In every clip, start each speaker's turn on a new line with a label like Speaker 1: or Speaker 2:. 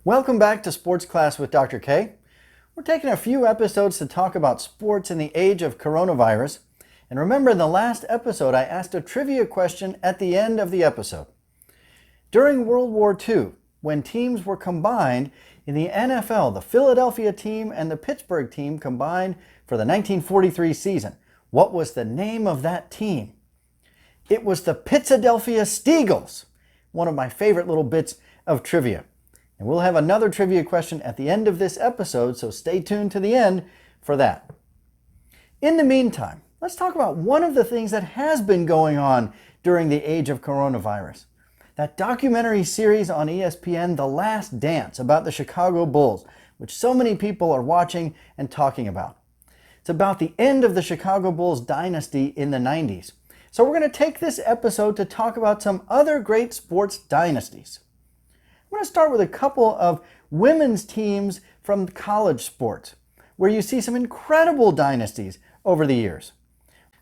Speaker 1: Welcome back to Sports Class with Dr. K. We're taking a few episodes to talk about sports in the age of coronavirus. And remember, in the last episode, I asked a trivia question at the end of the episode. During World War II, when teams were combined in the NFL, the Philadelphia team and the Pittsburgh team combined for the 1943 season, what was the name of that team? It was the Pittsadelphia Steagles, one of my favorite little bits of trivia. And we'll have another trivia question at the end of this episode, so stay tuned to the end for that. In the meantime, let's talk about one of the things that has been going on during the age of coronavirus. That documentary series on ESPN, The Last Dance, about the Chicago Bulls, which so many people are watching and talking about. It's about the end of the Chicago Bulls dynasty in the 90s. So we're going to take this episode to talk about some other great sports dynasties. I'm going to start with a couple of women's teams from college sports, where you see some incredible dynasties over the years.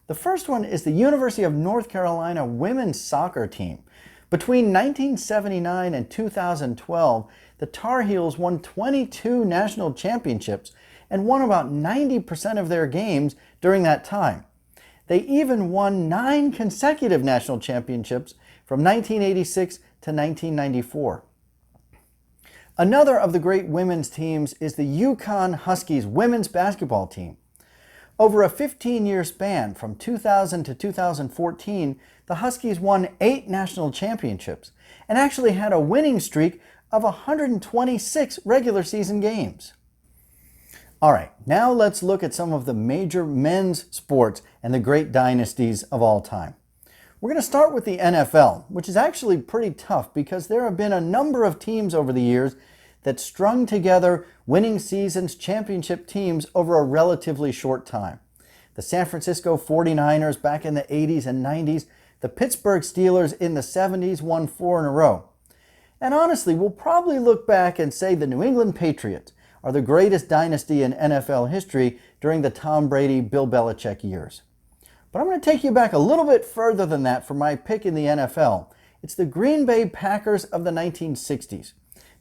Speaker 1: The first one is the University of North Carolina women's soccer team. Between 1979 and 2012, the Tar Heels won 22 national championships and won about 90% of their games during that time. They even won 9 consecutive national championships from 1986 to 1994. Another of the great women's teams is the UConn Huskies women's basketball team. Over a 15-year span from 2000 to 2014, the Huskies won 8 national championships and actually had a winning streak of 126 regular season games. All right, now let's look at some of the major men's sports and the great dynasties of all time. We're going to start with the NFL, which is actually pretty tough because there have been a number of teams over the years that strung together winning seasons, championship teams over a relatively short time. The San Francisco 49ers back in the 80s and 90s, the Pittsburgh Steelers in the 70s won 4 in a row. And honestly, we'll probably look back and say the New England Patriots are the greatest dynasty in NFL history during the Tom Brady, Bill Belichick years. But I'm going to take you back a little bit further than that for my pick in the NFL. It's the Green Bay Packers of the 1960s.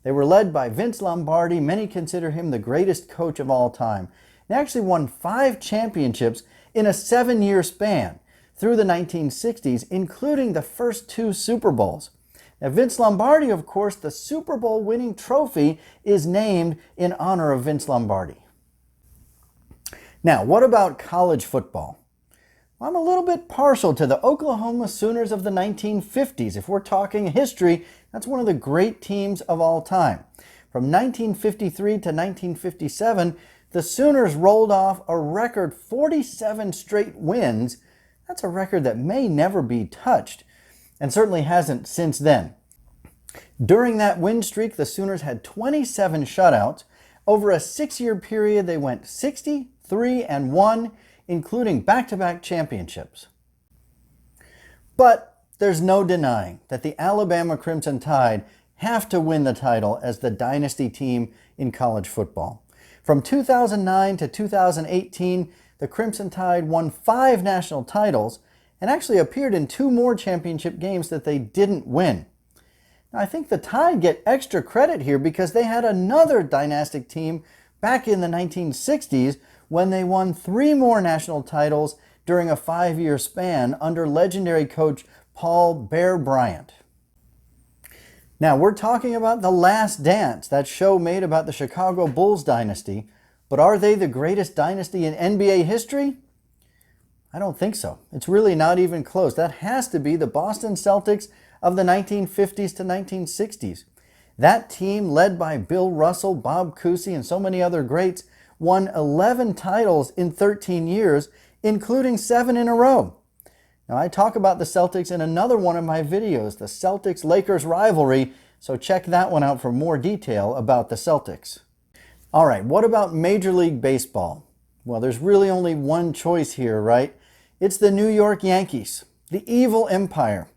Speaker 1: They were led by Vince Lombardi. Many consider him the greatest coach of all time. They actually won 5 championships in a 7-year span through the 1960s, including the first 2 Super Bowls. Now, Vince Lombardi, of course, the Super Bowl winning trophy is named in honor of Vince Lombardi. Now, what about college football? I'm a little bit partial to the Oklahoma Sooners of the 1950s. If we're talking history, that's one of the great teams of all time. From 1953 to 1957, the Sooners rolled off a record 47 straight wins. That's a record that may never be touched, and certainly hasn't since then. During that win streak, the Sooners had 27 shutouts. Over a 6-year period, they went 63-1, including back-to-back championships. But there's no denying that the Alabama Crimson Tide have to win the title as the dynasty team in college football. From 2009 to 2018, the Crimson Tide won 5 national titles and actually appeared in 2 more championship games that they didn't win. Now, I think the Tide get extra credit here because they had another dynastic team back in the 1960s when they won 3 more national titles during a 5-year span under legendary coach Paul Bear Bryant. Now, we're talking about The Last Dance, that show made about the Chicago Bulls dynasty, but are they the greatest dynasty in NBA history? I don't think so. It's really not even close. That has to be the Boston Celtics of the 1950s to 1960s. That team, led by Bill Russell, Bob Cousy, and so many other greats, won 11 titles in 13 years, including 7 in a row. Now, I talk about the Celtics in another one of my videos, the Celtics-Lakers rivalry, so check that one out for more detail about the Celtics. All right, what about Major League Baseball? Well, there's really only one choice here, right? It's the New York Yankees, the evil empire.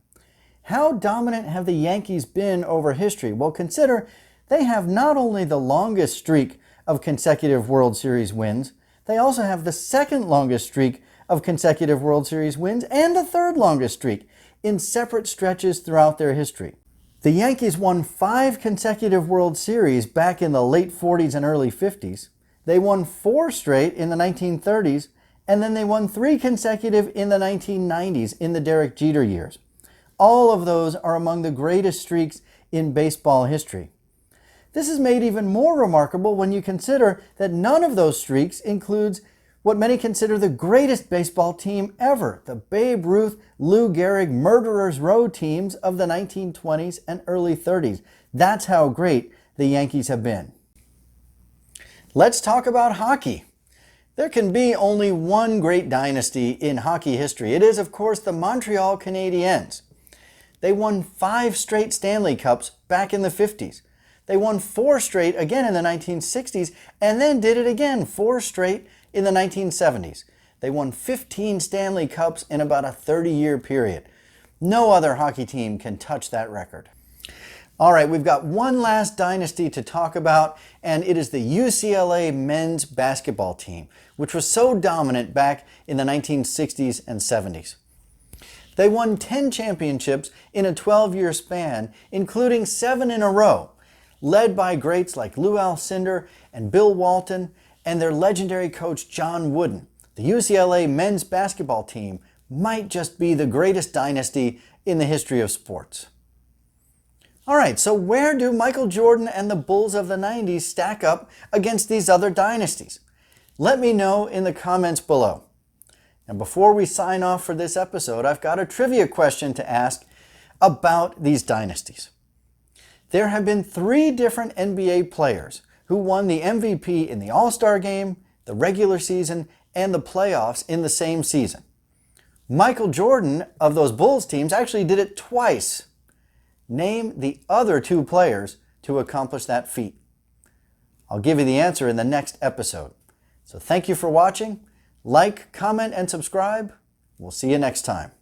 Speaker 1: How dominant have the Yankees been over history? Well, consider they have not only the longest streak of consecutive World Series wins, they also have the second longest streak of consecutive World Series wins and the third longest streak in separate stretches throughout their history. The Yankees won 5 consecutive World Series back in the late 40s and early 50s. They won 4 straight in the 1930s, and then they won 3 consecutive in the 1990s in the Derek Jeter years. All of those are among the greatest streaks in baseball history. This is made even more remarkable when you consider that none of those streaks includes what many consider the greatest baseball team ever, the Babe Ruth, Lou Gehrig Murderers Row teams of the 1920s and early 30s. That's how great the Yankees have been. Let's talk about hockey. There can be only one great dynasty in hockey history. It is, of course, the Montreal Canadiens. They won 5 straight Stanley Cups back in the 50s. They won 4 straight again in the 1960s, and then did it again 4 straight in the 1970s. They won 15 Stanley Cups in about a 30-year period. No other hockey team can touch that record. All right, we've got one last dynasty to talk about, and it is the UCLA men's basketball team, which was so dominant back in the 1960s and 70s. They won 10 championships in a 12-year span, including 7 in a row, led by greats like Lou Alcindor and Bill Walton and their legendary coach John Wooden. The UCLA men's basketball team might just be the greatest dynasty in the history of sports. All right, so where do Michael Jordan and the Bulls of the 90s stack up against these other dynasties? Let me know in the comments below. And before we sign off for this episode, I've got a trivia question to ask about these dynasties. There have been 3 different NBA players who won the MVP in the All-Star Game, the regular season, and the playoffs in the same season. Michael Jordan of those Bulls teams actually did it twice. Name the other 2 players to accomplish that feat. I'll give you the answer in the next episode. So thank you for watching. Like, comment, and subscribe. We'll see you next time.